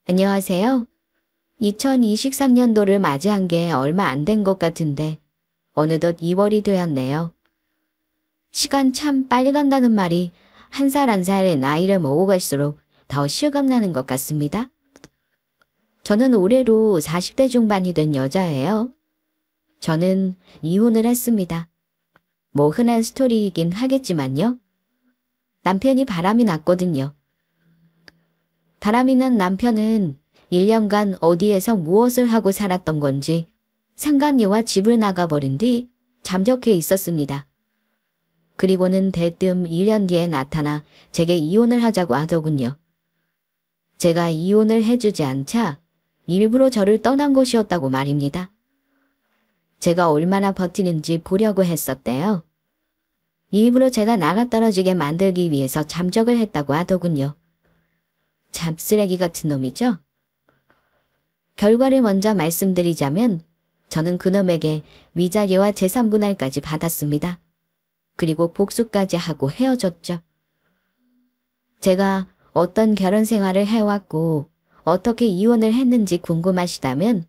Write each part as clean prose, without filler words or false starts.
안녕하세요. 2023년도를 맞이한 게 얼마 안 된 것 같은데 어느덧 2월이 되었네요. 시간 참 빨리 간다는 말이 한 살 한 살 나이를 먹어갈수록 더 실감나는 것 같습니다. 저는 올해로 40대 중반이 된 여자예요. 저는 이혼을 했습니다. 뭐 흔한 스토리이긴 하겠지만요. 남편이 바람이 났거든요. 바람이 난 남편은 1년간 어디에서 무엇을 하고 살았던 건지 상간녀와 집을 나가버린 뒤 잠적해 있었습니다. 그리고는 대뜸 1년 뒤에 나타나 제게 이혼을 하자고 하더군요. 제가 이혼을 해주지 않자 일부러 저를 떠난 것이었다고 말입니다. 제가 얼마나 버티는지 보려고 했었대요. 일부러 제가 나가 떨어지게 만들기 위해서 잠적을 했다고 하더군요. 참 쓰레기 같은 놈이죠? 결과를 먼저 말씀드리자면 저는 그놈에게 위자료와 재산분할까지 받았습니다. 그리고 복수까지 하고 헤어졌죠. 제가 어떤 결혼 생활을 해왔고 어떻게 이혼을 했는지 궁금하시다면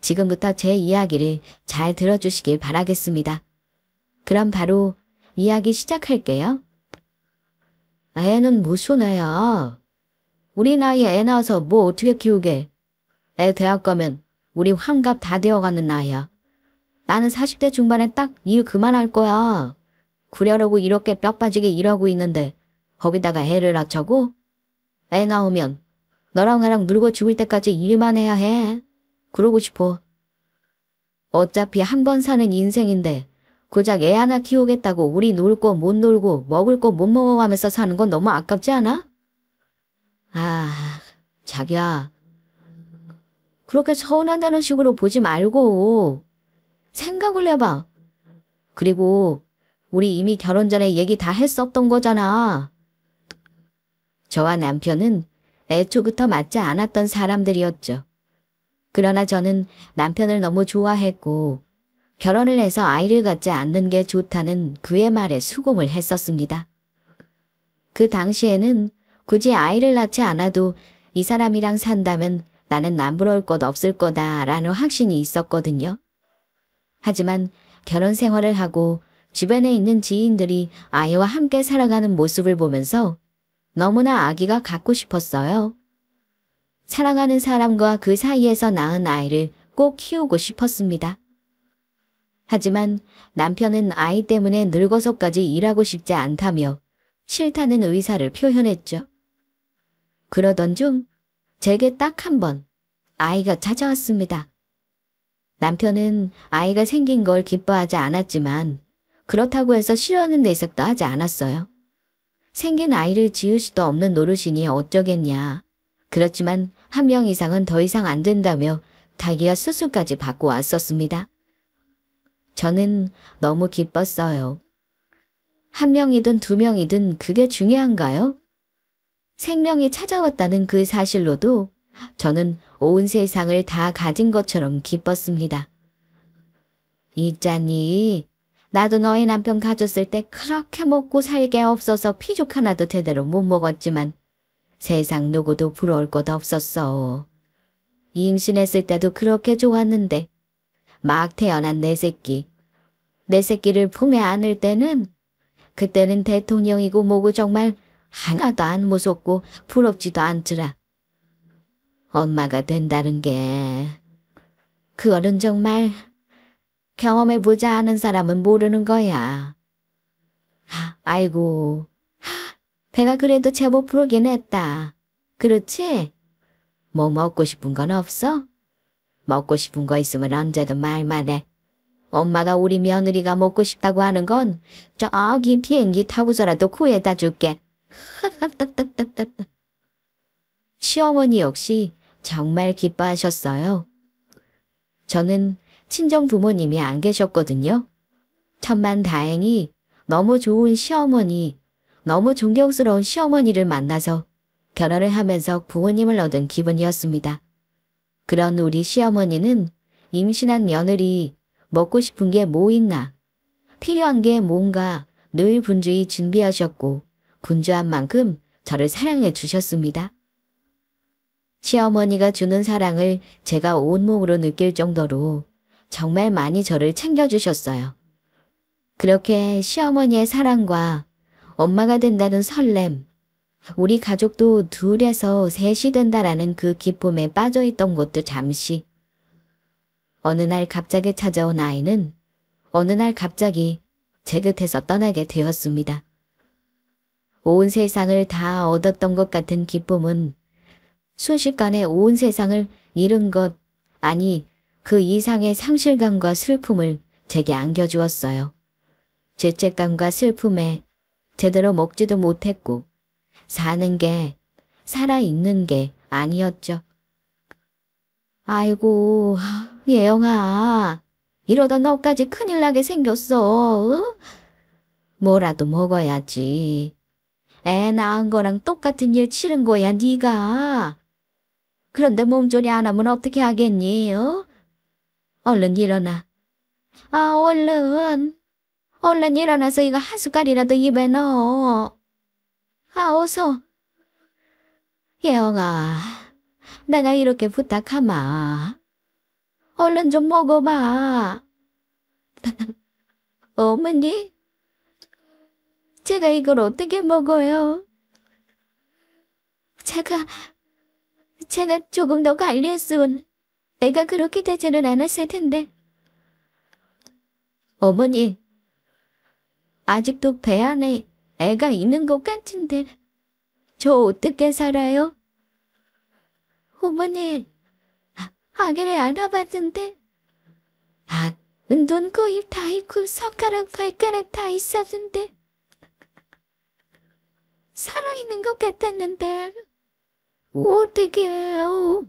지금부터 제 이야기를 잘 들어주시길 바라겠습니다. 그럼 바로 이야기 시작할게요. 애는 무슨 애야? 우리 나이에 애 낳아서 뭐 어떻게 키우게? 애 대학 가면 우리 환갑 다 되어가는 나이야. 나는 40대 중반에 딱 일 그만할 거야. 그러려고 이렇게 뼈 빠지게 일하고 있는데 거기다가 애를 낳자고? 애 낳으면 너랑 나랑 늙어 죽을 때까지 일만 해야 해. 그러고 싶어. 어차피 한 번 사는 인생인데 고작 애 하나 키우겠다고 우리 놀 거 못 놀고 먹을 거 못 먹어가면서 사는 건 너무 아깝지 않아? 아, 자기야. 그렇게 서운한다는 식으로 보지 말고 생각을 해봐. 그리고 우리 이미 결혼 전에 얘기 다 했었던 거잖아. 저와 남편은 애초부터 맞지 않았던 사람들이었죠. 그러나 저는 남편을 너무 좋아했고 결혼을 해서 아이를 갖지 않는 게 좋다는 그의 말에 수긍을 했었습니다. 그 당시에는 굳이 아이를 낳지 않아도 이 사람이랑 산다면 나는 남부러울 것 없을 거다라는 확신이 있었거든요. 하지만 결혼 생활을 하고 주변에 있는 지인들이 아이와 함께 살아가는 모습을 보면서 너무나 아기가 갖고 싶었어요. 사랑하는 사람과 그 사이에서 낳은 아이를 꼭 키우고 싶었습니다. 하지만 남편은 아이 때문에 늙어서까지 일하고 싶지 않다며 싫다는 의사를 표현했죠. 그러던 중 제게 딱 한 번 아이가 찾아왔습니다. 남편은 아이가 생긴 걸 기뻐하지 않았지만 그렇다고 해서 싫어하는 내색도 하지 않았어요. 생긴 아이를 지을 수도 없는 노릇이니 어쩌겠냐. 그렇지만 한 명 이상은 더 이상 안 된다며 자기가 수술까지 받고 왔었습니다. 저는 너무 기뻤어요. 한 명이든 두 명이든 그게 중요한가요? 생명이 찾아왔다는 그 사실로도 저는 온 세상을 다 가진 것처럼 기뻤습니다. 있잖니, 나도 너희 남편 가졌을 때 그렇게 먹고 살 게 없어서 피죽 하나도 제대로 못 먹었지만 세상 누구도 부러울 것 없었어. 임신했을 때도 그렇게 좋았는데 막 태어난 내 새끼를 품에 안을 때는 그때는 대통령이고 뭐고 정말 하나도 안 무섭고 부럽지도 않더라. 엄마가 된다는 게 그거는 정말 경험해보지 않은 사람은 모르는 거야. 아이고, 배가 그래도 제법 부르긴 했다. 그렇지? 뭐 먹고 싶은 건 없어? 먹고 싶은 거 있으면 언제든 말만 해. 엄마가 우리 며느리가 먹고 싶다고 하는 건 저기 비행기 타고서라도 구해다 줄게. 시어머니 역시 정말 기뻐하셨어요. 저는 친정 부모님이 안 계셨거든요. 천만다행히 너무 좋은 시어머니, 너무 존경스러운 시어머니를 만나서 결혼을 하면서 부모님을 얻은 기분이었습니다. 그런 우리 시어머니는 임신한 며느리 먹고 싶은 게 뭐 있나, 필요한 게 뭔가 늘 분주히 준비하셨고 분주한 만큼 저를 사랑해 주셨습니다. 시어머니가 주는 사랑을 제가 온몸으로 느낄 정도로 정말 많이 저를 챙겨주셨어요. 그렇게 시어머니의 사랑과 엄마가 된다는 설렘, 우리 가족도 둘에서 셋이 된다라는 그 기쁨에 빠져있던 것도 잠시. 어느 날 갑자기 찾아온 아이는 어느 날 갑자기 제 곁에서 떠나게 되었습니다. 온 세상을 다 얻었던 것 같은 기쁨은 순식간에 온 세상을 잃은 것, 아니 그 이상의 상실감과 슬픔을 제게 안겨주었어요. 죄책감과 슬픔에 제대로 먹지도 못했고 사는 게, 살아있는 게 아니었죠. 아이고, 예영아, 이러다 너까지 큰일 나게 생겼어. 어? 뭐라도 먹어야지. 애 낳은 거랑 똑같은 일 치른 거야, 네가. 그런데 몸조리 안 하면 어떻게 하겠니? 어? 얼른 일어나. 아, 얼른 일어나서 이거 한 숟갈이라도 입에 넣어. 아, 어서. 예영아, 내가 이렇게 부탁하마. 얼른 좀 먹어봐. 어머니, 제가 이걸 어떻게 먹어요? 제가 조금 더 관리했으면 애가 그렇게 되지는 않았을 텐데. 어머니, 아직도 배 안에 애가 있는 것 같은데 저 어떻게 살아요? 어머니, 아기를 알아봤는데 눈, 코, 입 다 있고 손가락, 발가락 다 있었는데 살아있는 것 같았는데 어떻게 해요?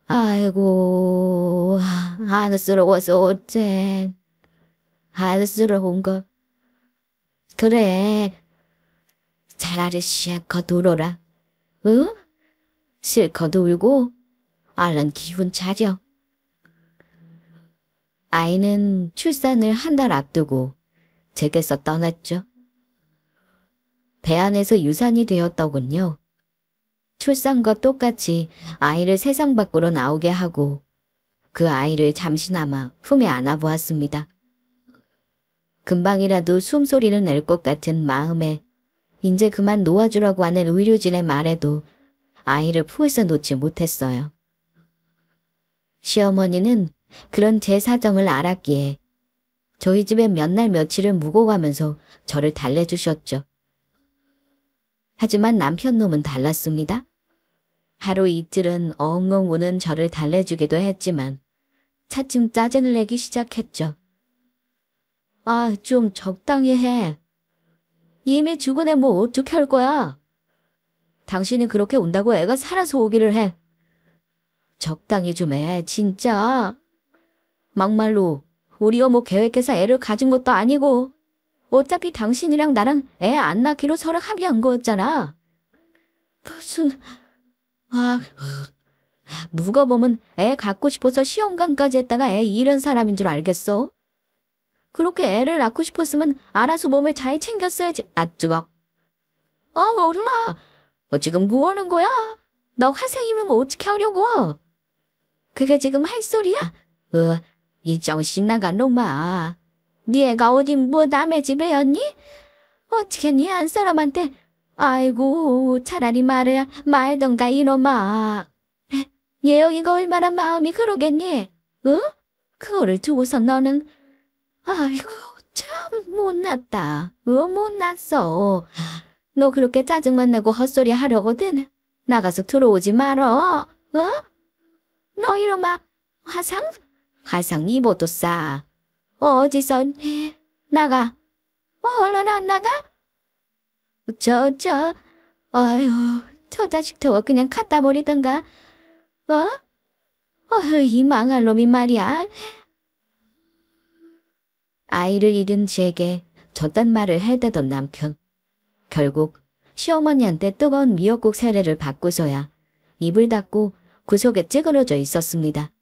아이고, 안쓰러워서 어째. 안쓰러운 거. 그래, 차라리 실컷 울어라. 응? 실컷 울고 얼른 기운 차려. 아이는 출산을 한 달 앞두고 제게서 떠났죠. 배 안에서 유산이 되었더군요. 출산과 똑같이 아이를 세상 밖으로 나오게 하고 그 아이를 잠시나마 품에 안아보았습니다. 금방이라도 숨소리를 낼 것 같은 마음에 이제 그만 놓아주라고 하는 의료진의 말에도 아이를 품에서 놓지 못했어요. 시어머니는 그런 제 사정을 알았기에 저희 집에 몇 날 며칠을 묵어가면서 저를 달래주셨죠. 하지만 남편 놈은 달랐습니다. 하루 이틀은 엉엉 우는 저를 달래주기도 했지만 차츰 짜증을 내기 시작했죠. 아, 좀 적당히 해. 이미 죽은 애 뭐 어떻게 할 거야? 당신이 그렇게 운다고 애가 살아서 오기를 해. 적당히 좀 해, 진짜. 막말로 우리 어머 계획해서 애를 가진 것도 아니고 어차피 당신이랑 나랑 애 안 낳기로 서로 합의한 거였잖아. 무슨... 누가 보면 애 갖고 싶어서 시험관까지 했다가 애 잃은 사람인 줄 알겠어? 그렇게 애를 낳고 싶었으면 알아서 몸을 잘 챙겼어야지. 아, 뜨거. 엄마. 지금 뭐 하는 거야? 너 화생이면 어떻게 하려고? 그게 지금 할 소리야? 이 정신 나간 놈아. 네 애가 어디 뭐 남의 집에였니? 어떻게 네 한 사람한테 아이고 차라리 말던가 이놈아. 예영이가 얼마나 마음이 그러겠니? 어? 그거를 두고서 너는 아이고 참 못났다. 못났어. 너 그렇게 짜증만 내고 헛소리 하려거든. 나가서 들어오지 말어. 너 이놈아 화상 입어도 싸. 어디서 나가. 얼른 안 나가? 아유, 저 자식 저거 그냥 갖다 버리던가. 이 망할 놈이 말이야. 아이를 잃은 제게 저딴 말을 해대던 남편. 결국 시어머니한테 뜨거운 미역국 세례를 받고서야 입을 닫고 구석에 찌그러져 있었습니다.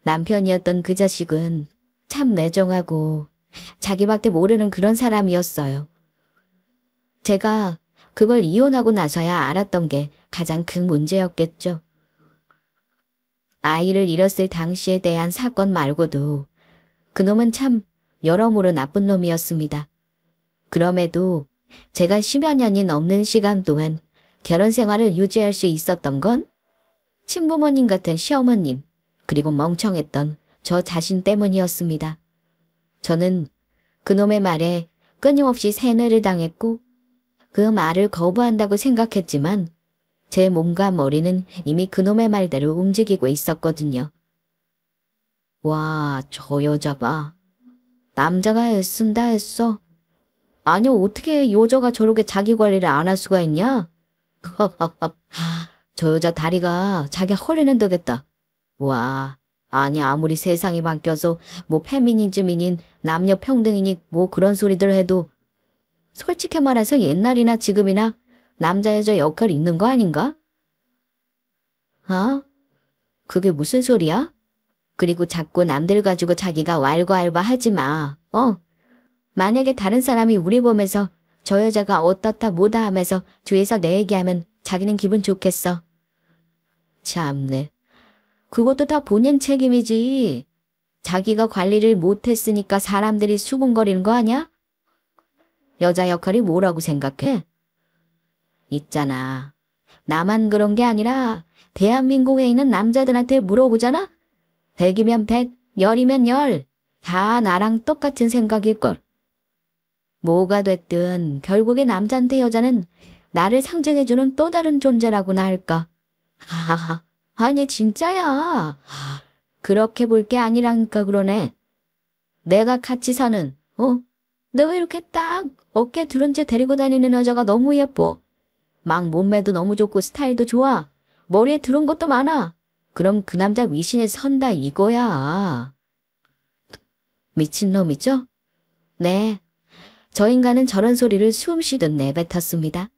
남편이었던 그 자식은 참 매정하고 자기밖에 모르는 그런 사람이었어요. 제가 그걸 이혼하고 나서야 알았던 게 가장 큰 문제였겠죠. 아이를 잃었을 당시에 대한 사건 말고도 그놈은 참 여러모로 나쁜 놈이었습니다. 그럼에도 제가 10여 년이 넘는 시간 동안 결혼 생활을 유지할 수 있었던 건 친부모님 같은 시어머님, 그리고 멍청했던 저 자신 때문이었습니다. 저는 그놈의 말에 끊임없이 세뇌를 당했고 그 말을 거부한다고 생각했지만 제 몸과 머리는 이미 그놈의 말대로 움직이고 있었거든요. 와, 저 여자 봐. 남자가 애쓴다 했어. 아니, 어떻게 여자가 저렇게 자기 관리를 안 할 수가 있냐? 저 여자 다리가 자기 허리는 되겠다. 와, 아니 아무리 세상이 바뀌어서 뭐 페미니즘이니 남녀 평등이니 뭐 그런 소리들 해도 솔직히 말해서 옛날이나 지금이나 남자 여자 역할이 있는 거 아닌가? 아? 그게 무슨 소리야? 그리고 자꾸 남들 가지고 자기가 왈가왈부 하지 마. 만약에 다른 사람이 우리 보면서 저 여자가 어떻다 뭐다 하면서 주위에서 내 얘기하면 자기는 기분 좋겠어. 참네. 그것도 다 본인 책임이지. 자기가 관리를 못했으니까 사람들이 수군거리는 거 아니야? 여자 역할이 뭐라고 생각해? 있잖아. 나만 그런 게 아니라 대한민국에 있는 남자들한테 물어보잖아? 100이면 100, 10이면 10. 다 나랑 똑같은 생각일걸. 뭐가 됐든 결국에 남자한테 여자는 나를 상징해주는 또 다른 존재라고나 할까. 하하하. 아니 진짜야. 그렇게 볼 게 아니라니까 그러네. 내가 같이 사는 너 왜 이렇게 딱 어깨 두른 채 데리고 다니는 여자가 너무 예뻐. 막 몸매도 너무 좋고 스타일도 좋아. 머리에 두른 것도 많아. 그럼 그 남자 위신에 선다 이거야. 미친놈이죠? 네. 저 인간은 저런 소리를 숨 쉬듯 내뱉었습니다.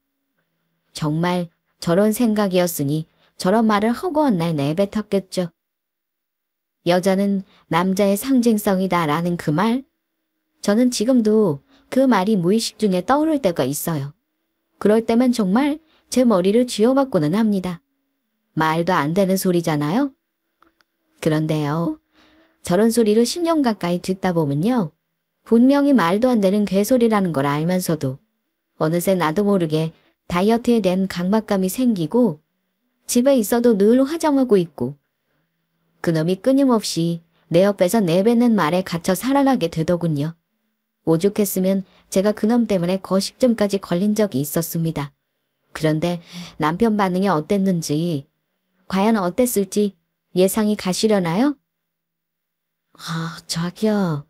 정말 저런 생각이었으니 저런 말을 허구한 날 내뱉었겠죠. 여자는 남자의 상징성이다라는 그 말? 저는 지금도 그 말이 무의식 중에 떠오를 때가 있어요. 그럴 때면 정말 제 머리를 쥐어박고는 합니다. 말도 안 되는 소리잖아요? 그런데요. 저런 소리를 10년 가까이 듣다 보면요. 분명히 말도 안 되는 괴소리라는 걸 알면서도 어느새 나도 모르게 다이어트에 대한 강박감이 생기고 집에 있어도 늘 화장하고 있고 그놈이 끊임없이 내 옆에서 내뱉는 말에 갇혀 살아나게 되더군요. 오죽했으면 제가 그놈 때문에 거식증까지 걸린 적이 있었습니다. 그런데 남편 반응이 어땠는지, 과연 어땠을지 예상이 가시려나요? 자기야.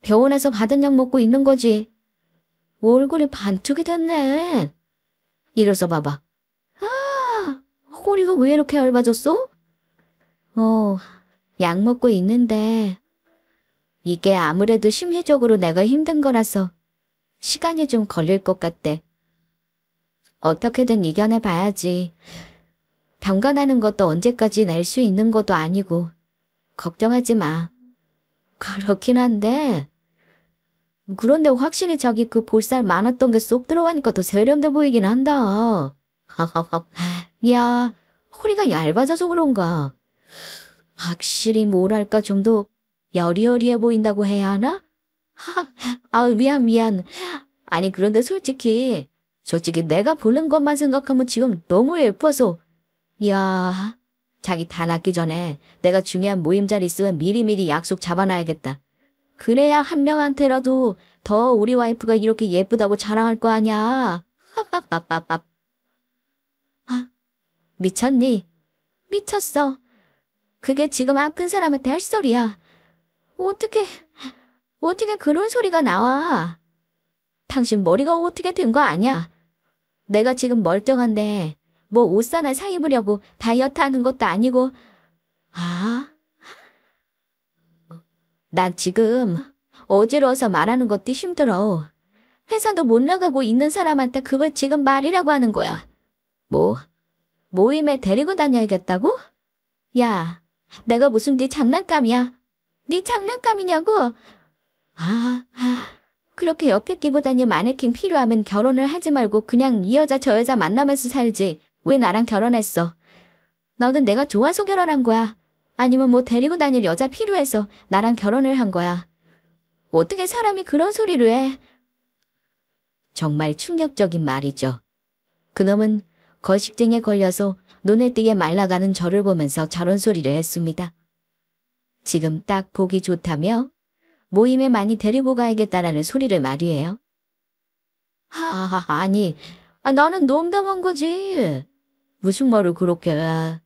병원에서 받은 약 먹고 있는 거지. 얼굴이 반쪽이 됐네. 일어서 봐봐. 허리가 왜 이렇게 얇아졌어? 약 먹고 있는데 이게 아무래도 심리적으로 내가 힘든 거라서 시간이 좀 걸릴 것 같대. 어떻게든 이겨내 봐야지. 병가 나는 것도 언제까지 낼 수 있는 것도 아니고 걱정하지 마. 그렇긴 한데 그런데 확실히 자기 그 볼살 많았던 게 쏙 들어가니까 더 세련돼 보이긴 한다. 야, 허리가 얇아져서 그런가. 확실히 뭐랄까 좀 더 여리여리해 보인다고 해야 하나? 미안. 아니 그런데 솔직히 내가 보는 것만 생각하면 지금 너무 예뻐서. 야, 자기 다 낫기 전에 내가 중요한 모임 잘 있으면 미리미리 약속 잡아놔야겠다. 그래야 한 명한테라도 더 우리 와이프가 이렇게 예쁘다고 자랑할 거 아냐. 미쳤니? 미쳤어. 그게 지금 아픈 사람한테 할 소리야. 어떻게 그런 소리가 나와. 당신 머리가 어떻게 된 거 아냐. 내가 지금 멀쩡한데 뭐 옷 하나 사 입으려고 다이어트 하는 것도 아니고. 난 지금 어지러워서 말하는 것도 힘들어. 회사도 못 나가고 있는 사람한테 그걸 지금 말이라고 하는 거야. 모임에 데리고 다녀야겠다고? 야, 내가 무슨 네 장난감이야? 네 장난감이냐고? 그렇게 옆에 끼고 다닐 마네킹 필요하면 결혼을 하지 말고 그냥 이 여자 저 여자 만나면서 살지. 왜 나랑 결혼했어? 너는 내가 좋아서 결혼한 거야? 아니면 뭐 데리고 다닐 여자 필요해서 나랑 결혼을 한 거야? 어떻게 사람이 그런 소리를 해? 정말 충격적인 말이죠. 그놈은 거식증에 걸려서 눈에 띄게 말라가는 저를 보면서 저런 소리를 했습니다. 지금 딱 보기 좋다며 모임에 많이 데리고 가야겠다라는 소리를 말이에요. 아니, 나는 농담한 거지. 무슨 말을 그렇게 해.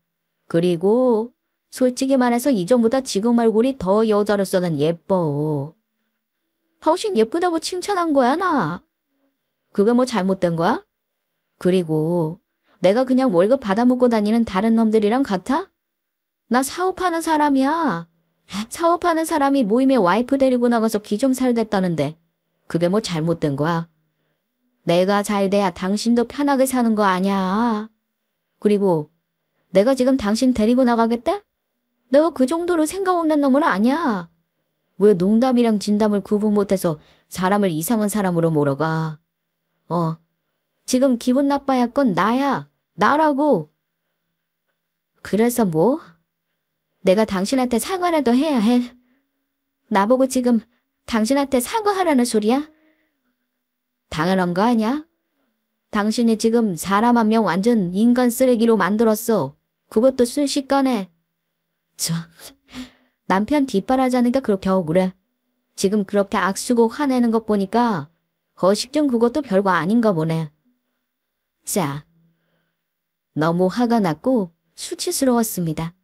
그리고 솔직히 말해서 이전보다 지금 얼굴이 더 여자로서는 예뻐. 당신 예쁘다고 칭찬한 거야, 나. 그게 뭐 잘못된 거야? 그리고 내가 그냥 월급 받아먹고 다니는 다른 놈들이랑 같아? 나 사업하는 사람이야. 사업하는 사람이 모임에 와이프 데리고 나가서 기 좀 살댔다는데 그게 뭐 잘못된 거야? 내가 잘 돼야 당신도 편하게 사는 거 아니야. 그리고 내가 지금 당신 데리고 나가겠대? 내가 그 정도로 생각 없는 놈은 아니야. 왜 농담이랑 진담을 구분 못해서 사람을 이상한 사람으로 몰아가. 지금 기분 나빠야 할 건 나야. 나라고. 그래서 뭐? 내가 당신한테 사과라도 해야 해. 나보고 지금 당신한테 사과하라는 소리야? 당연한 거 아니야? 당신이 지금 사람 한 명 완전 인간 쓰레기로 만들었어. 그것도 순식간에. 남편 뒷바라지하니까 그렇게 억울해. 지금 그렇게 악수고 화내는 것 보니까 거식증 그것도 별거 아닌가 보네. 자, 너무 화가 났고 수치스러웠습니다.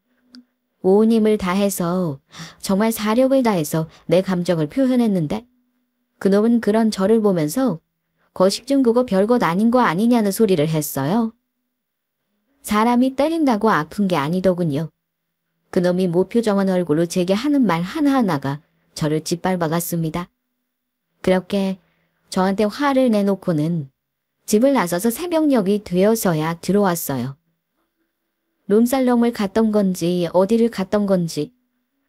온 힘을 다해서 정말 사력을 다해서 내 감정을 표현했는데 그놈은 그런 저를 보면서 거식증 그거 별것 아닌 거 아니냐는 소리를 했어요. 사람이 때린다고 아픈 게 아니더군요. 그놈이 무표정한 얼굴로 제게 하는 말 하나하나가 저를 짓밟아갔습니다. 그렇게 저한테 화를 내놓고는 집을 나서서 새벽녘이 되어서야 들어왔어요. 룸살롱을 갔던 건지 어디를 갔던 건지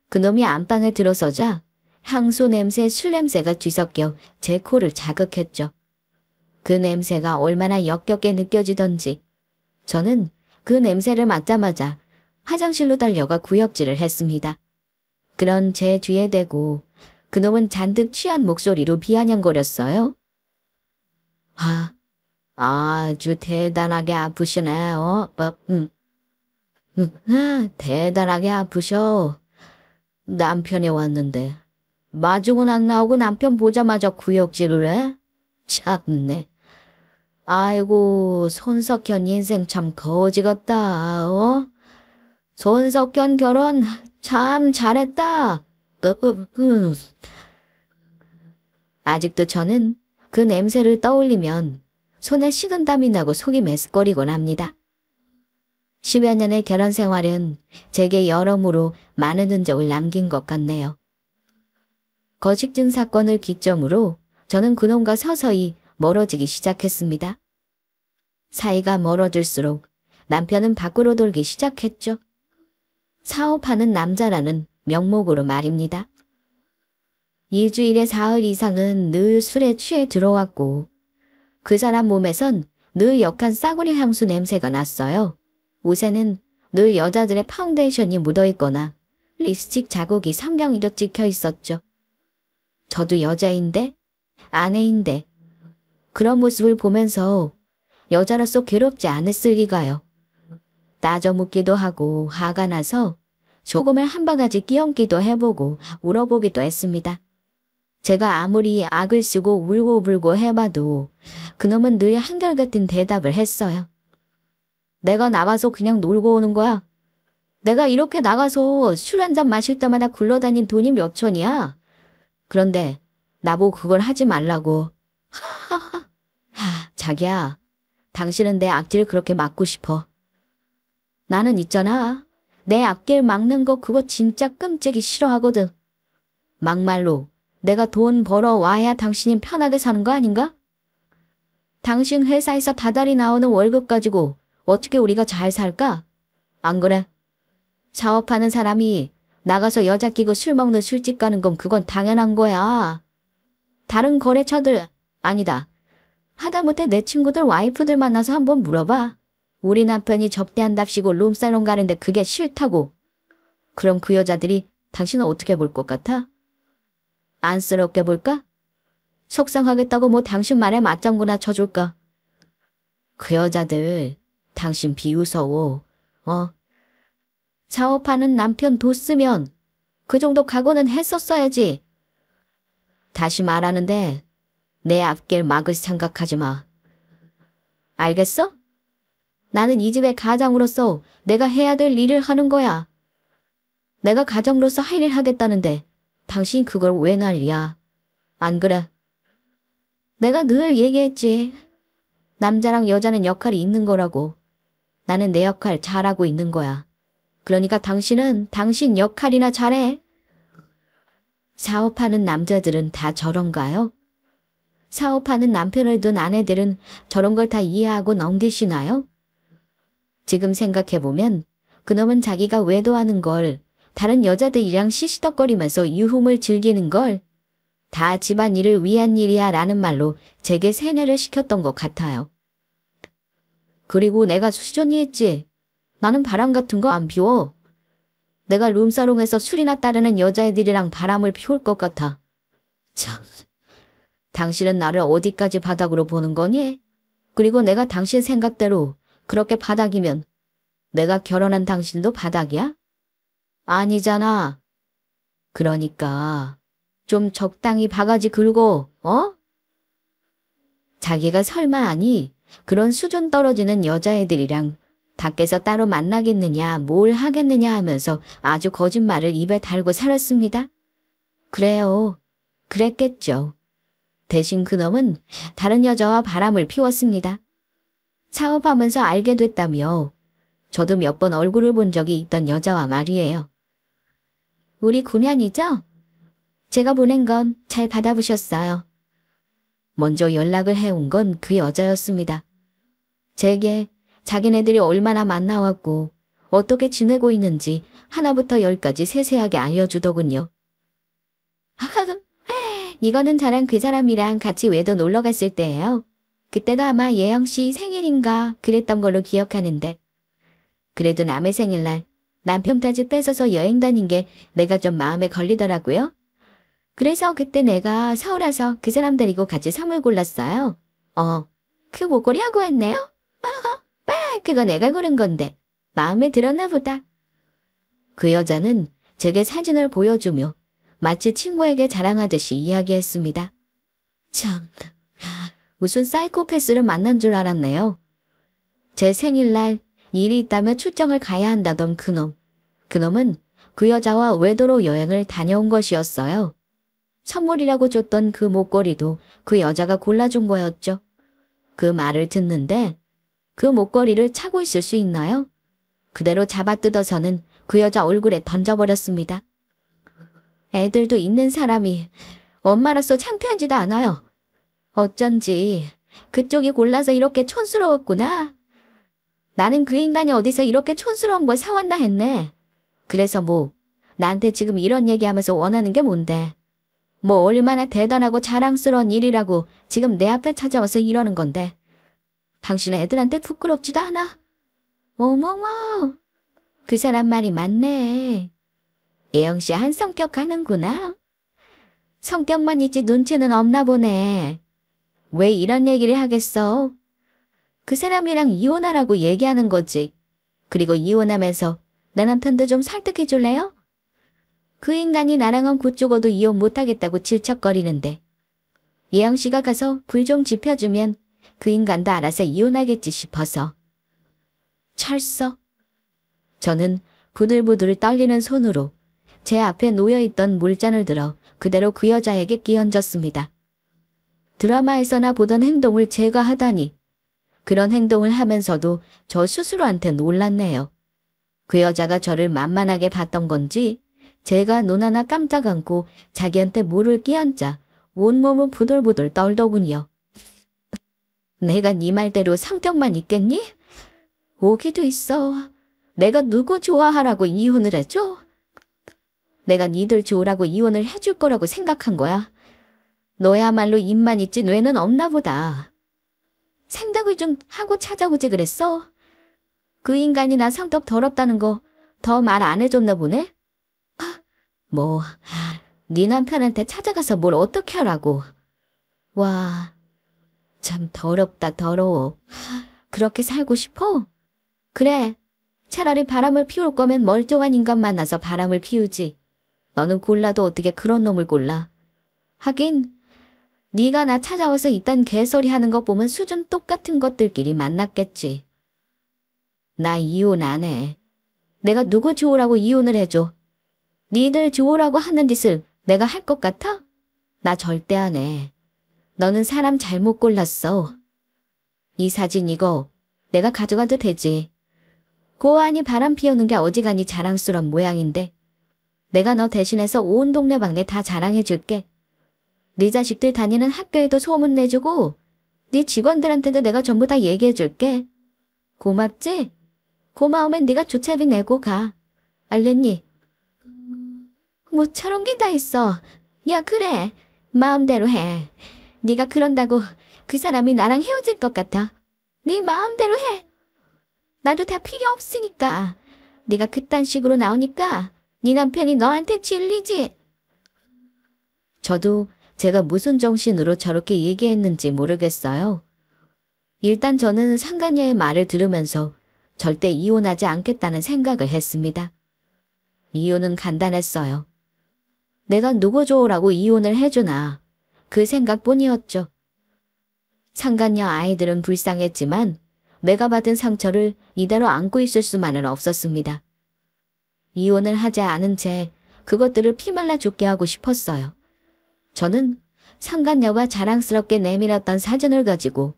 그놈이 안방에 들어서자 향수 냄새, 술 냄새가 뒤섞여 제 코를 자극했죠. 그 냄새가 얼마나 역겹게 느껴지던지 저는 그 냄새를 맡자마자 화장실로 달려가 구역질을 했습니다. 그런 제 뒤에 대고 그놈은 잔뜩 취한 목소리로 비아냥거렸어요. 아주 대단하게 아프시네. 대단하게 아프셔. 남편이 왔는데 마중은 안 나오고 남편 보자마자 구역질을 해? 참네. 아이고 손석현 인생 참 거지 같다. 손석현 결혼 참 잘했다. 아직도 저는 그 냄새를 떠올리면 손에 식은땀이 나고 속이 메스꺼리곤 합니다. 10여 년의 결혼 생활은 제게 여러모로 많은 흔적을 남긴 것 같네요. 거식증 사건을 기점으로 저는 그놈과 서서히 멀어지기 시작했습니다. 사이가 멀어질수록 남편은 밖으로 돌기 시작했죠. 사업하는 남자라는 명목으로 말입니다. 일주일에 사흘 이상은 늘 술에 취해 들어왔고 그 사람 몸에선 늘 역한 싸구려 향수 냄새가 났어요. 옷에는 늘 여자들의 파운데이션이 묻어있거나 립스틱 자국이 선명히도 찍혀 있었죠. 저도 여자인데, 아내인데 그런 모습을 보면서 여자로서 괴롭지 않았을 리가요. 따져 묻기도 하고 화가 나서 소금을 한 바가지 끼얹기도 해보고 울어보기도 했습니다. 제가 아무리 악을 쓰고 울고불고 해봐도 그놈은 늘 한결같은 대답을 했어요. 내가 나가서 그냥 놀고 오는 거야. 내가 이렇게 나가서 술 한 잔 마실 때마다 굴러다닌 돈이 몇 천이야. 그런데 나보고 그걸 하지 말라고. 자기야, 당신은 내 앞길 그렇게 막고 싶어. 나는 있잖아. 내 앞길 막는 거 그거 진짜 끔찍이 싫어하거든. 막말로 내가 돈 벌어와야 당신이 편하게 사는 거 아닌가? 당신 회사에서 다달이 나오는 월급 가지고 어떻게 우리가 잘 살까? 안 그래? 사업하는 사람이 나가서 여자 끼고 술 먹는 술집 가는 건 그건 당연한 거야. 다른 거래처들, 아니다. 하다못해 내 친구들 와이프들 만나서 한번 물어봐. 우리 남편이 접대한답시고 룸살롱 가는데 그게 싫다고. 그럼 그 여자들이 당신은 어떻게 볼 것 같아? 안쓰럽게 볼까? 속상하겠다고 뭐 당신 말에 맞장구나 쳐줄까? 그 여자들 당신 비웃어워. 사업하는 남편 뒀으면 그 정도 각오는 했었어야지. 다시 말하는데 내 앞길 막을 생각하지 마. 알겠어? 나는 이 집의 가장으로서 내가 해야 될 일을 하는 거야. 내가 가장으로서 할 일 하겠다는데 당신 그걸 왜 난리야? 안 그래? 내가 늘 얘기했지. 남자랑 여자는 역할이 있는 거라고. 나는 내 역할 잘하고 있는 거야. 그러니까 당신은 당신 역할이나 잘해. 사업하는 남자들은 다 저런가요? 사업하는 남편을 둔 아내들은 저런 걸 다 이해하고 넘기시나요? 지금 생각해보면 그놈은 자기가 외도하는 걸, 다른 여자들이랑 시시덕거리면서 유흥을 즐기는 걸 다 집안일을 위한 일이야 라는 말로 제게 세뇌를 시켰던 것 같아요. 그리고 내가 수전이 했지. 나는 바람 같은 거 안 피워. 내가 룸사롱에서 술이나 따르는 여자애들이랑 바람을 피울 것 같아. 참, 당신은 나를 어디까지 바닥으로 보는 거니? 그리고 내가 당신 생각대로 그렇게 바닥이면 내가 결혼한 당신도 바닥이야? 아니잖아. 그러니까 좀 적당히 바가지 긁고, 자기가 설마 아니 그런 수준 떨어지는 여자애들이랑 밖에서 따로 만나겠느냐 뭘 하겠느냐 하면서 아주 거짓말을 입에 달고 살았습니다. 그래요. 그랬겠죠. 대신 그놈은 다른 여자와 바람을 피웠습니다. 사업하면서 알게 됐다며. 저도 몇 번 얼굴을 본 적이 있던 여자와 말이에요. 우리 구면이죠? 제가 보낸 건 잘 받아보셨어요. 먼저 연락을 해온 건 그 여자였습니다. 제게 자기네들이 얼마나 만나왔고 어떻게 지내고 있는지 하나부터 열까지 세세하게 알려주더군요. 이거는 저랑 그 사람이랑 같이 외도 놀러 갔을 때예요. 그때가 아마 예영씨 생일인가 그랬던 걸로 기억하는데. 그래도 남의 생일날 남편까지 뺏어서 여행 다닌 게 내가 좀 마음에 걸리더라고요. 그래서 그때 내가 서울 와서 그 사람 데리고 같이 선물 골랐어요. 그 목걸이 하고 왔네요. 그거 내가 고른 건데 마음에 들었나 보다. 그 여자는 제게 사진을 보여주며 마치 친구에게 자랑하듯이 이야기했습니다. 참, 무슨 사이코패스를 만난 줄 알았네요. 제 생일날 일이 있다며 출장을 가야 한다던 그놈. 그놈은 그 여자와 외도로 여행을 다녀온 것이었어요. 선물이라고 줬던 그 목걸이도 그 여자가 골라준 거였죠. 그 말을 듣는데 그 목걸이를 차고 있을 수 있나요? 그대로 잡아뜯어서는 그 여자 얼굴에 던져버렸습니다. 애들도 있는 사람이 엄마로서 창피하지도 않아요. 어쩐지 그쪽이 골라서 이렇게 촌스러웠구나. 나는 그 인간이 어디서 이렇게 촌스러운 걸 사왔나 했네. 그래서 뭐 나한테 지금 이런 얘기하면서 원하는 게 뭔데? 뭐 얼마나 대단하고 자랑스러운 일이라고 지금 내 앞에 찾아와서 이러는 건데. 당신 애들한테 부끄럽지도 않아? 어머머, 그 사람 말이 맞네. 예영씨 한 성격 하는구나. 성격만 있지 눈치는 없나 보네. 왜 이런 얘기를 하겠어? 그 사람이랑 이혼하라고 얘기하는 거지. 그리고 이혼하면서 내 남편도 좀 설득해 줄래요? 그 인간이 나랑은 곧 죽어도 이혼 못하겠다고 질척거리는데. 예영씨가 가서 불 좀 지펴주면 그 인간도 알아서 이혼하겠지 싶어서. 철서. 저는 부들부들 떨리는 손으로 제 앞에 놓여있던 물잔을 들어 그대로 그 여자에게 끼얹었습니다. 드라마에서나 보던 행동을 제가 하다니. 그런 행동을 하면서도 저 스스로한테 놀랐네요. 그 여자가 저를 만만하게 봤던 건지 제가 눈 하나 깜짝 안고 자기한테 물을 끼얹자 온몸은 부들부들 떨더군요. 내가 네 말대로 성격만 있겠니? 오기도 있어. 내가 누구 좋아하라고 이혼을 해줘? 내가 니들 좋으라고 이혼을 해줄 거라고 생각한 거야. 너야말로 입만 있지 뇌는 없나 보다. 생각을 좀 하고 찾아오지 그랬어? 그 인간이 나 성격 더럽다는 거 더 말 안 해줬나 보네? 뭐, 네 남편한테 찾아가서 뭘 어떻게 하라고. 와, 참 더럽다 더러워. 그렇게 살고 싶어? 그래, 차라리 바람을 피울 거면 멀쩡한 인간 만나서 바람을 피우지. 너는 골라도 어떻게 그런 놈을 골라. 하긴 네가 나 찾아와서 이딴 개소리 하는 거 보면 수준 똑같은 것들끼리 만났겠지. 나 이혼 안 해. 내가 누구 좋으라고 이혼을 해줘. 니들 좋으라고 하는 짓을 내가 할 것 같아? 나 절대 안 해. 너는 사람 잘못 골랐어. 이 사진 이거 내가 가져가도 되지. 고아니 바람 피우는 게 어지간히 자랑스러운 모양인데 내가 너 대신해서 온 동네 방네 다 자랑해줄게. 네 자식들 다니는 학교에도 소문 내주고 네 직원들한테도 내가 전부 다 얘기해줄게. 고맙지? 고마우면 네가 주차비 내고 가. 알겠니? 뭐 저런 게 다 있어. 야 그래. 마음대로 해. 네가 그런다고 그 사람이 나랑 헤어질 것 같아. 네 마음대로 해. 나도 다 필요 없으니까. 네가 그딴 식으로 나오니까 네 남편이 너한테 질리지. 저도 제가 무슨 정신으로 저렇게 얘기했는지 모르겠어요. 일단 저는 상간녀의 말을 들으면서 절대 이혼하지 않겠다는 생각을 했습니다. 이유는 간단했어요. 내가 누구 좋으라고 이혼을 해주나 그 생각뿐이었죠. 상간녀 아이들은 불쌍했지만 내가 받은 상처를 이대로 안고 있을 수만은 없었습니다. 이혼을 하지 않은 채 그것들을 피말라 죽게 하고 싶었어요. 저는 상간녀가 자랑스럽게 내밀었던 사진을 가지고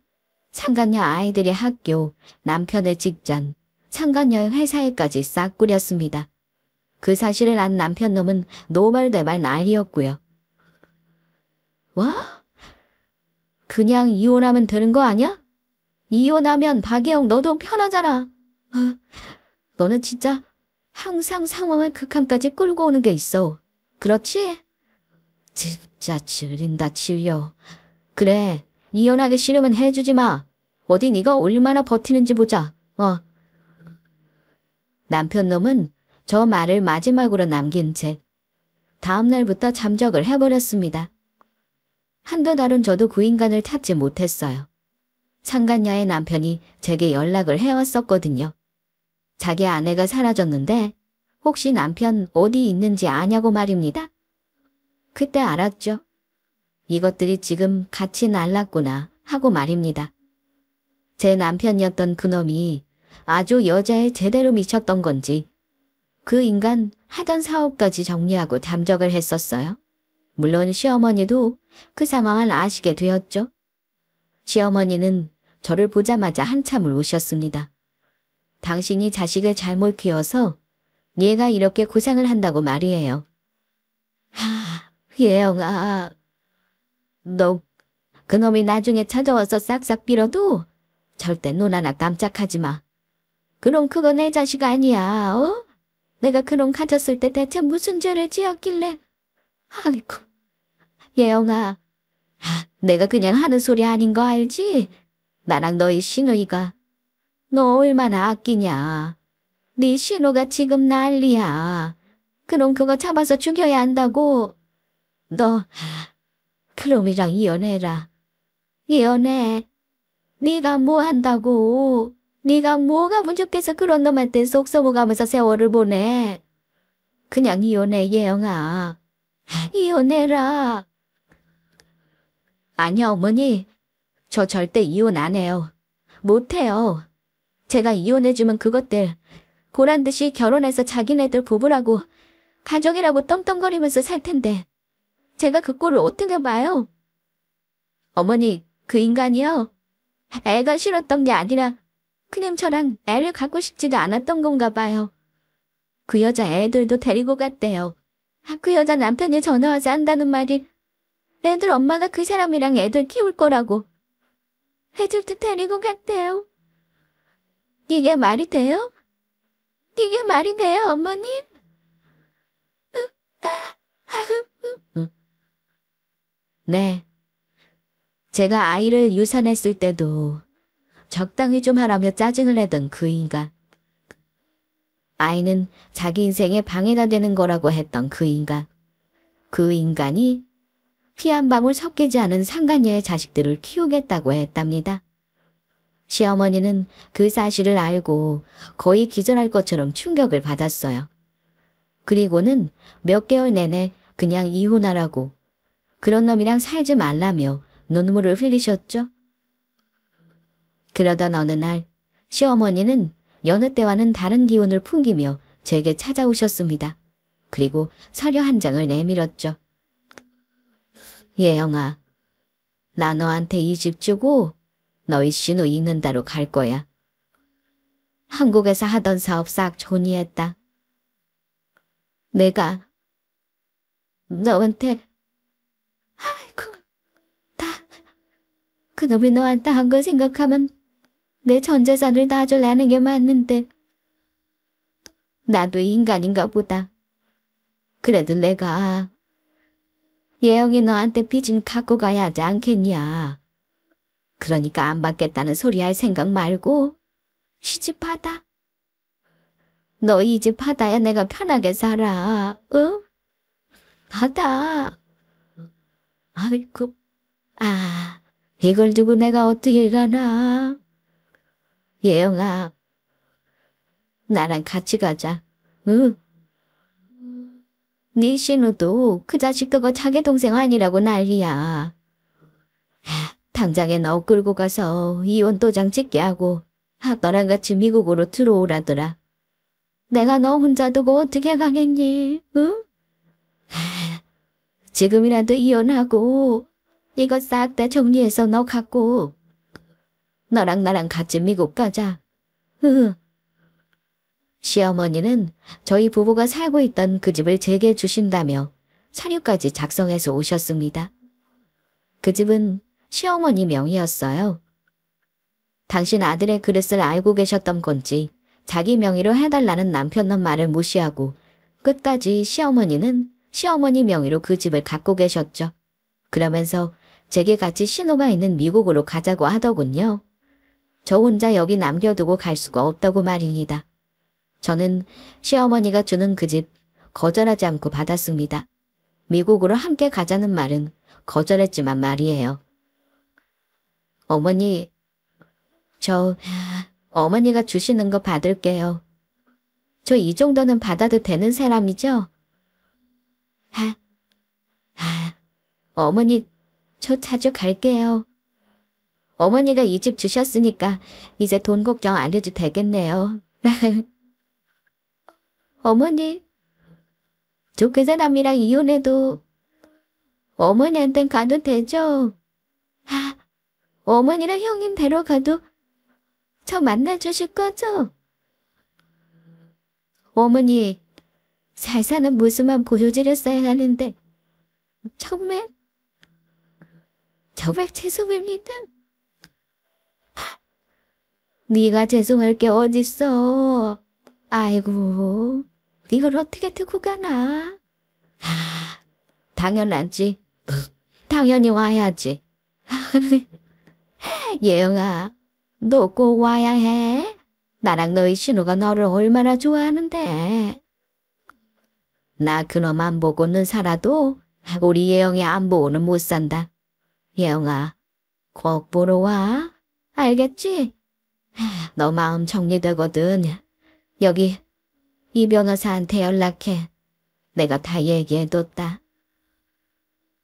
상간녀 아이들의 학교, 남편의 직장, 상간녀의 회사에까지 싹 뿌렸습니다. 그 사실을 안 남편 놈은 노발대발 난리였고요. 와? 그냥 이혼하면 되는 거 아니야? 이혼하면 박예영 너도 편하잖아. 너는 진짜 항상 상황을 극한까지 끌고 오는 게 있어. 그렇지? 진짜 질린다 질려. 그래, 이혼하기 싫으면 해주지 마. 어디 네가 얼마나 버티는지 보자. 남편 놈은 저 말을 마지막으로 남긴 채 다음 날부터 잠적을 해버렸습니다. 한두 달은 저도 그 인간을 찾지 못했어요. 상간녀의 남편이 제게 연락을 해왔었거든요. 자기 아내가 사라졌는데 혹시 남편 어디 있는지 아냐고 말입니다. 그때 알았죠. 이것들이 지금 같이 날랐구나 하고 말입니다. 제 남편이었던 그놈이 아주 여자에 제대로 미쳤던 건지 그 인간 하던 사업까지 정리하고 잠적을 했었어요. 물론 시어머니도 그 상황을 아시게 되었죠. 시어머니는 저를 보자마자 한참을 우셨습니다. 당신이 자식을 잘못 키워서 얘가 이렇게 고생을 한다고 말이에요. 예영아, 너 그놈이 나중에 찾아와서 싹싹 빌어도 절대 눈 하나 깜짝하지 마. 그럼 그거 내 자식 아니야, 어? 내가 그놈 가졌을 때 대체 무슨 죄를 지었길래. 아이고, 예영아, 내가 그냥 하는 소리 아닌 거 알지? 나랑 너희 신우이가 너 얼마나 아끼냐. 네 신우가 지금 난리야. 그럼 그거 잡아서 죽여야 한다고. 너 그놈이랑 이혼해라. 이혼해. 네가 뭐 한다고. 네가 뭐가 부족해서 그런 놈한테 속 썩어가면서 세월을 보내. 그냥 이혼해 예영아. 이혼해라. 아니요 어머니. 저 절대 이혼 안 해요. 못해요. 제가 이혼해주면 그것들 보란듯이 결혼해서 자기네들 부부라고 가족이라고 떵떵거리면서 살 텐데 제가 그 꼴을 어떻게 봐요? 어머니, 그 인간이요. 애가 싫었던 게 아니라 그냥 저랑 애를 갖고 싶지도 않았던 건가 봐요. 그 여자 애들도 데리고 갔대요. 그 여자 남편이 전화와서 한다는 말이 애들 엄마가 그 사람이랑 애들 키울 거라고. 애들도 데리고 갔대요. 이게 말이 돼요? 이게 말이 돼요, 어머님? 네, 제가 아이를 유산했을 때도 적당히 좀 하라며 짜증을 내던 그 인간. 아이는 자기 인생에 방해가 되는 거라고 했던 그 인간. 그 인간이 피 한 방울 섞이지 않은 상간녀의 자식들을 키우겠다고 했답니다. 시어머니는 그 사실을 알고 거의 기절할 것처럼 충격을 받았어요. 그리고는 몇 개월 내내 그냥 이혼하라고, 그런 놈이랑 살지 말라며 눈물을 흘리셨죠. 그러던 어느 날 시어머니는 여느 때와는 다른 기운을 풍기며 제게 찾아오셨습니다. 그리고 서류 한 장을 내밀었죠. 예영아, 나 너한테 이 집 주고 너희 신우 있는다로 갈 거야. 한국에서 하던 사업 싹 존의했다. 내가 너한테, 아이고, 다 그놈이 너한테 한 거 생각하면 내 전 재산을 다 줄라는 게 맞는데 나도 인간인가 보다. 그래도 내가 예영이 너한테 빚은 갖고 가야 하지 않겠냐. 그러니까 안 받겠다는 소리 할 생각 말고 시집 받아. 너 이 집 받아야 내가 편하게 살아. 응? 받아. 아이고, 이걸 두고 내가 어떻게 가나. 예영아, 나랑 같이 가자. 응? 네 신우도 그 자식 그거 자기 동생 아니라고 난리야. 당장에 너 끌고 가서 이혼 도장 찍게 하고 너랑 같이 미국으로 들어오라더라. 내가 너 혼자 두고 어떻게 가겠니? 응? 지금이라도 이혼하고 이거 싹 다 정리해서 너 갖고 너랑 나랑 같이 미국 가자. 응. 시어머니는 저희 부부가 살고 있던 그 집을 제게 주신다며 서류까지 작성해서 오셨습니다. 그 집은 시어머니 명의였어요. 당신 아들의 그릇을 알고 계셨던 건지 자기 명의로 해달라는 남편의 말을 무시하고 끝까지 시어머니는 시어머니 명의로 그 집을 갖고 계셨죠. 그러면서 제게 같이 신호가 있는 미국으로 가자고 하더군요. 저 혼자 여기 남겨두고 갈 수가 없다고 말입니다. 저는 시어머니가 주는 그 집 거절하지 않고 받았습니다. 미국으로 함께 가자는 말은 거절했지만 말이에요. 어머니, 어머니가 주시는 거 받을게요. 저 이 정도는 받아도 되는 사람이죠? 어머니, 저 자주 갈게요. 어머니가 이 집 주셨으니까 이제 돈 걱정 안 해도 되겠네요. 어머니, 저 그 사람이랑 이혼해도 어머니한텐 가도 되죠? 어머니랑 형님 데려가도 저 만나주실 거죠? 어머니, 잘 사는 모습만 보여드렸어야 하는데 정말 죄송합니다. 네가 죄송할 게 어딨어. 아이고, 이걸 어떻게 두고 가나? 당연하지. 당연히 와야지. 예영아, 너 꼭 와야 해. 나랑 너희 신우가 너를 얼마나 좋아하는데. 나 그놈 안 보고는 살아도 우리 예영이 안 보고는 못 산다. 예영아, 꼭 보러 와. 알겠지? 너 마음 정리되거든. 여기 이 변호사한테 연락해. 내가 다 얘기해뒀다.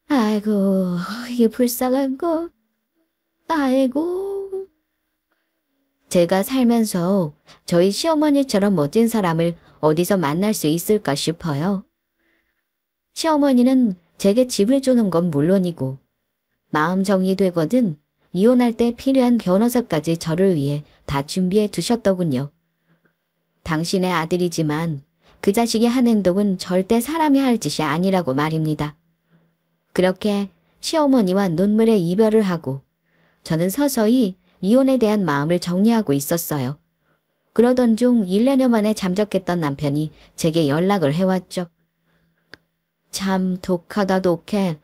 아이고, 이게 불쌍한 거. 아이고. 제가 살면서 저희 시어머니처럼 멋진 사람을 어디서 만날 수 있을까 싶어요. 시어머니는 제게 집을 주는 건 물론이고 마음 정리되거든 이혼할 때 필요한 변호사까지 저를 위해 다 준비해 두셨더군요. 당신의 아들이지만 그 자식이 한 행동은 절대 사람이 할 짓이 아니라고 말입니다. 그렇게 시어머니와 눈물의 이별을 하고 저는 서서히 이혼에 대한 마음을 정리하고 있었어요. 그러던 중 1년여 만에 잠적했던 남편이 제게 연락을 해왔죠. 참 독하다 독해.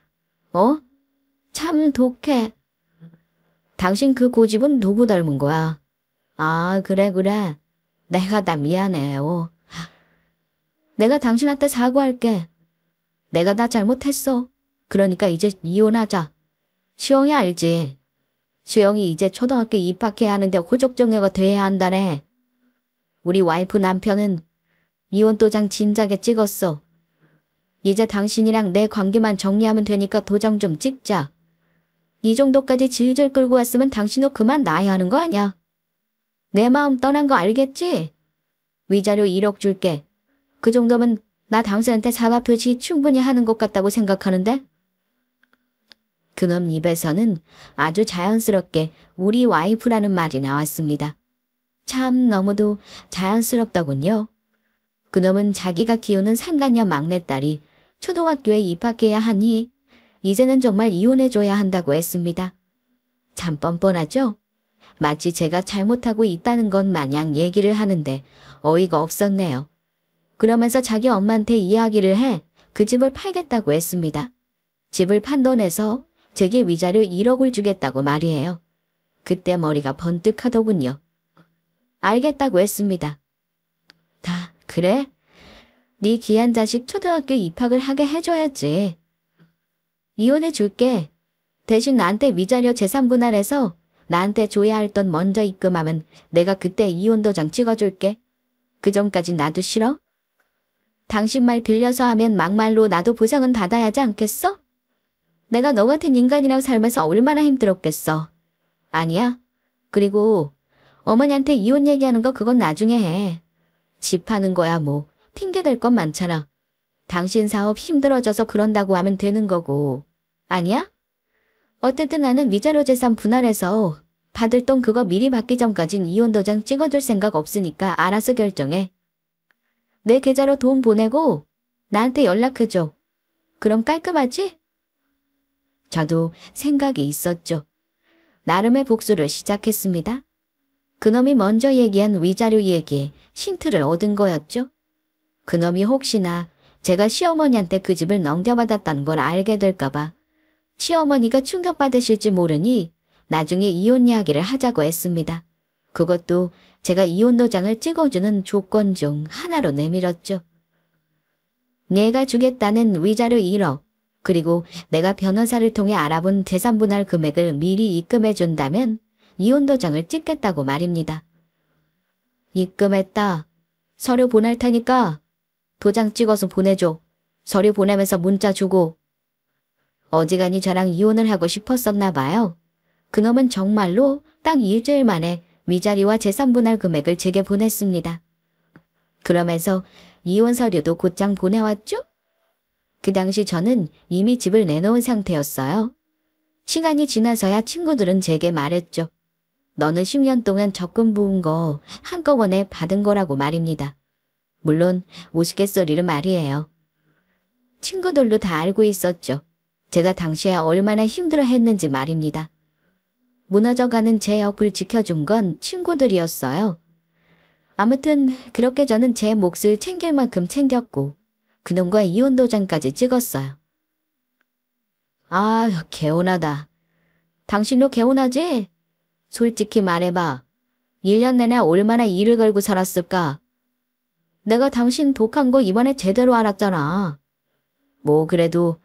참 독해. 당신 그 고집은 누구 닮은 거야? 아, 그래, 그래. 내가 다 미안해요. 내가 당신한테 사과할게. 내가 다 잘못했어. 그러니까 이제 이혼하자. 수영이 알지? 수영이 이제 초등학교 입학해야 하는데 호족정애가 돼야 한다네. 우리 와이프 남편은 이혼 도장 진작에 찍었어. 이제 당신이랑 내 관계만 정리하면 되니까 도장 좀 찍자. 이 정도까지 질질 끌고 왔으면 당신도 그만 놔야 하는 거 아니야? 내 마음 떠난 거 알겠지? 위자료 1억 줄게. 그 정도면 나 당신한테 사과 표시 충분히 하는 것 같다고 생각하는데? 그놈 입에서는 아주 자연스럽게 우리 와이프라는 말이 나왔습니다. 참 너무도 자연스럽더군요. 그놈은 자기가 키우는 상간녀 막내딸이 초등학교에 입학해야 하니 이제는 정말 이혼해줘야 한다고 했습니다. 참 뻔뻔하죠? 마치 제가 잘못하고 있다는 것 마냥 얘기를 하는데 어이가 없었네요. 그러면서 자기 엄마한테 이야기를 해 그 집을 팔겠다고 했습니다. 집을 판 돈에서 제게 위자료 1억을 주겠다고 말이에요. 그때 머리가 번뜩하더군요. 알겠다고 했습니다. 다 그래? 네 귀한 자식 초등학교 입학을 하게 해줘야지. 이혼해 줄게. 대신 나한테 위자료 재산 분할해서 나한테 줘야 할 돈 먼저 입금하면 내가 그때 이혼 도장 찍어줄게. 그 전까지 나도 싫어? 당신 말 빌려서 하면 막말로 나도 보상은 받아야 하지 않겠어? 내가 너 같은 인간이랑 살면서 얼마나 힘들었겠어. 아니야. 그리고 어머니한테 이혼 얘기하는 거 그건 나중에 해. 집 파는 거야 뭐. 핑계댈 건 많잖아. 당신 사업 힘들어져서 그런다고 하면 되는 거고. 아니야? 어쨌든 나는 위자료 재산 분할해서 받을 돈 그거 미리 받기 전까진 이혼 도장 찍어줄 생각 없으니까 알아서 결정해. 내 계좌로 돈 보내고 나한테 연락해줘. 그럼 깔끔하지? 저도 생각이 있었죠. 나름의 복수를 시작했습니다. 그놈이 먼저 얘기한 위자료 얘기에 힌트를 얻은 거였죠. 그놈이 혹시나 제가 시어머니한테 그 집을 넘겨받았다는 걸 알게 될까봐 시어머니가 충격받으실지 모르니 나중에 이혼 이야기를 하자고 했습니다. 그것도 제가 이혼 도장을 찍어주는 조건 중 하나로 내밀었죠. 내가 주겠다는 위자료 1억, 그리고 내가 변호사를 통해 알아본 재산 분할 금액을 미리 입금해준다면 이혼 도장을 찍겠다고 말입니다. 입금했다. 서류 보낼 테니까 도장 찍어서 보내줘. 서류 보내면서 문자 주고. 어지간히 저랑 이혼을 하고 싶었었나 봐요. 그놈은 정말로 딱 일주일 만에 위자료와 재산 분할 금액을 제게 보냈습니다. 그러면서 이혼 서류도 곧장 보내왔죠? 그 당시 저는 이미 집을 내놓은 상태였어요. 시간이 지나서야 친구들은 제게 말했죠. 너는 10년 동안 적금 부은 거 한꺼번에 받은 거라고 말입니다. 물론 우스갯소리를 말이에요. 친구들도 다 알고 있었죠. 제가 당시에 얼마나 힘들어했는지 말입니다. 무너져가는 제 옆을 지켜준 건 친구들이었어요. 아무튼 그렇게 저는 제 몫을 챙길 만큼 챙겼고 그놈과 이혼 도장까지 찍었어요. 아, 개운하다. 당신도 개운하지? 솔직히 말해봐. 1년 내내 얼마나 일을 걸고 살았을까? 내가 당신 독한 거 이번에 제대로 알았잖아. 뭐 그래도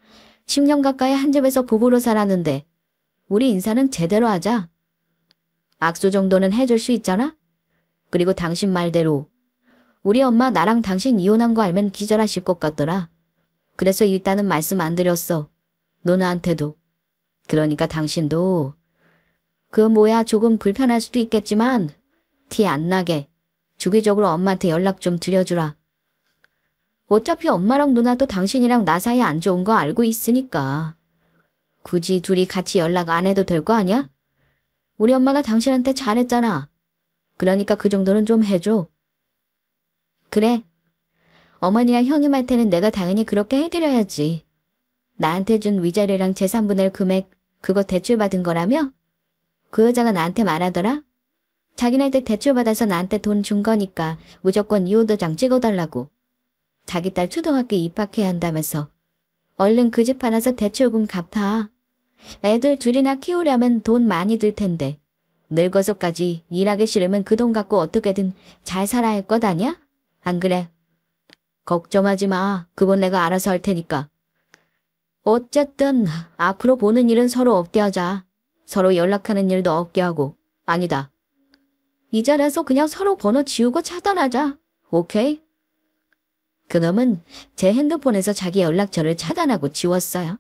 10년 가까이 한 집에서 부부로 살았는데 우리 인사는 제대로 하자. 악수 정도는 해줄 수 있잖아? 그리고 당신 말대로 우리 엄마 나랑 당신 이혼한 거 알면 기절하실 것 같더라. 그래서 일단은 말씀 안 드렸어. 누나한테도. 그러니까 당신도 그 뭐야 조금 불편할 수도 있겠지만 티 안 나게 주기적으로 엄마한테 연락 좀 드려주라. 어차피 엄마랑 누나도 당신이랑 나 사이 안 좋은 거 알고 있으니까. 굳이 둘이 같이 연락 안 해도 될 거 아니야? 우리 엄마가 당신한테 잘했잖아. 그러니까 그 정도는 좀 해줘. 그래. 어머니랑 형님한테는 내가 당연히 그렇게 해드려야지. 나한테 준 위자료랑 재산분할 금액 그거 대출받은 거라며? 그 여자가 나한테 말하더라? 자기네들 대출받아서 나한테 돈 준 거니까 무조건 이혼 도장 찍어달라고. 자기 딸 초등학교 입학해야 한다면서. 얼른 그 집 팔아서 대출금 갚아. 애들 둘이나 키우려면 돈 많이 들 텐데. 늙어서까지 일하기 싫으면 그 돈 갖고 어떻게든 잘 살아야 할 것 아냐? 안 그래? 걱정하지 마. 그건 내가 알아서 할 테니까. 어쨌든 앞으로 보는 일은 서로 없게 하자. 서로 연락하는 일도 없게 하고. 아니다. 이 자리에서 그냥 서로 번호 지우고 차단하자. 오케이? 그놈은 제 핸드폰에서 자기 연락처를 차단하고 지웠어요.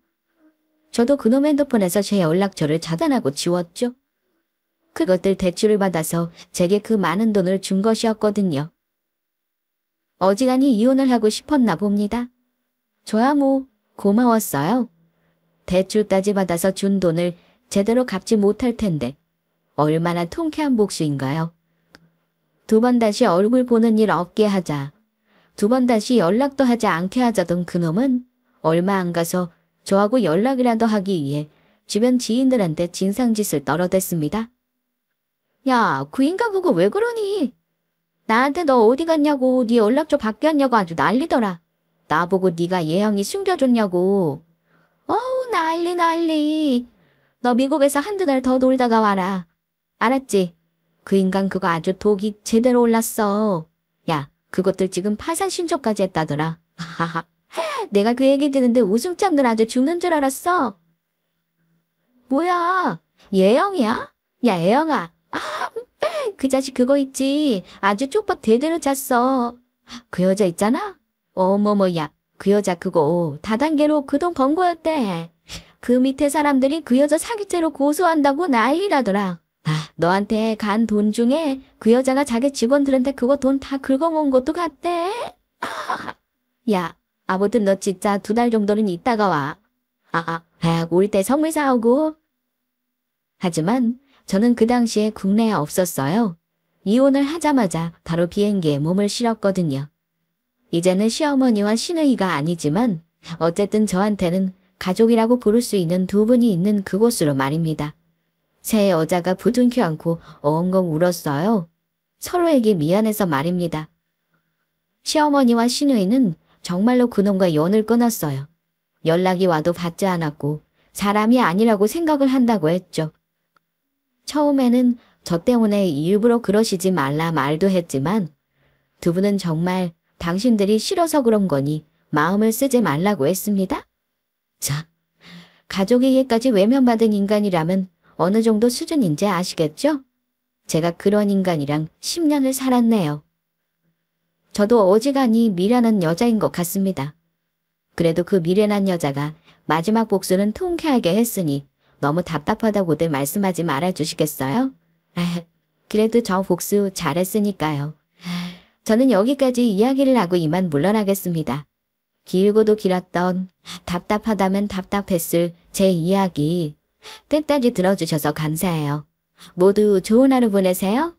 저도 그놈 핸드폰에서 제 연락처를 차단하고 지웠죠. 그것들 대출을 받아서 제게 그 많은 돈을 준 것이었거든요. 어지간히 이혼을 하고 싶었나 봅니다. 저야 뭐 고마웠어요. 대출까지 받아서 준 돈을 제대로 갚지 못할 텐데 얼마나 통쾌한 복수인가요. 두 번 다시 얼굴 보는 일 없게 하자. 두 번 다시 연락도 하지 않게 하자던 그놈은 얼마 안 가서 저하고 연락이라도 하기 위해 주변 지인들한테 진상짓을 떨어댔습니다. 야, 그 인간 보고 왜 그러니? 나한테 너 어디 갔냐고 네 연락처 바뀌었냐고 아주 난리더라. 나보고 네가 예영이 숨겨줬냐고. 어우 난리. 너 미국에서 한두 달 더 놀다가 와라. 알았지? 그 인간 그거 아주 독이 제대로 올랐어. 야, 그것들 지금 파산 신청까지 했다더라. 하하하. 내가 그 얘기 듣는데 웃음 참느라 아주 죽는 줄 알았어. 뭐야? 예영이야? 야, 예영아. 그 자식 그거 있지. 아주 쪽박 대대로 잤어. 그 여자 있잖아? 어머머야. 그 여자 그거 다단계로 그 돈 번 거였대. 그 밑에 사람들이 그 여자 사기죄로 고소한다고 난리라더라. 너한테 간 돈 중에 그 여자가 자기 직원들한테 그거 돈 다 긁어모은 것도 같대. 야, 아무튼 너 진짜 2달 정도는 있다가 와. 올 때 선물 사오고. 하지만 저는 그 당시에 국내에 없었어요. 이혼을 하자마자 바로 비행기에 몸을 실었거든요. 이제는 시어머니와 시누이가 아니지만 어쨌든 저한테는 가족이라고 부를 수 있는 두 분이 있는 그곳으로 말입니다. 새 여자가 부둥켜 안고 엉엉 울었어요. 서로에게 미안해서 말입니다. 시어머니와 시누이는 정말로 그놈과 연을 끊었어요. 연락이 와도 받지 않았고 사람이 아니라고 생각을 한다고 했죠. 처음에는 저 때문에 일부러 그러시지 말라 말도 했지만 두 분은 정말 당신들이 싫어서 그런 거니 마음을 쓰지 말라고 했습니다. 자, 가족에게까지 외면받은 인간이라면 어느 정도 수준인지 아시겠죠? 제가 그런 인간이랑 10년을 살았네요. 저도 어지간히 미련한 여자인 것 같습니다. 그래도 그 미련한 여자가 마지막 복수는 통쾌하게 했으니 너무 답답하다고들 말씀하지 말아주시겠어요? 그래도 저 복수 잘했으니까요. 저는 여기까지 이야기를 하고 이만 물러나겠습니다. 길고도 길었던 답답하다면 답답했을 제 이야기 끝까지 들어주셔서 감사해요. 모두 좋은 하루 보내세요.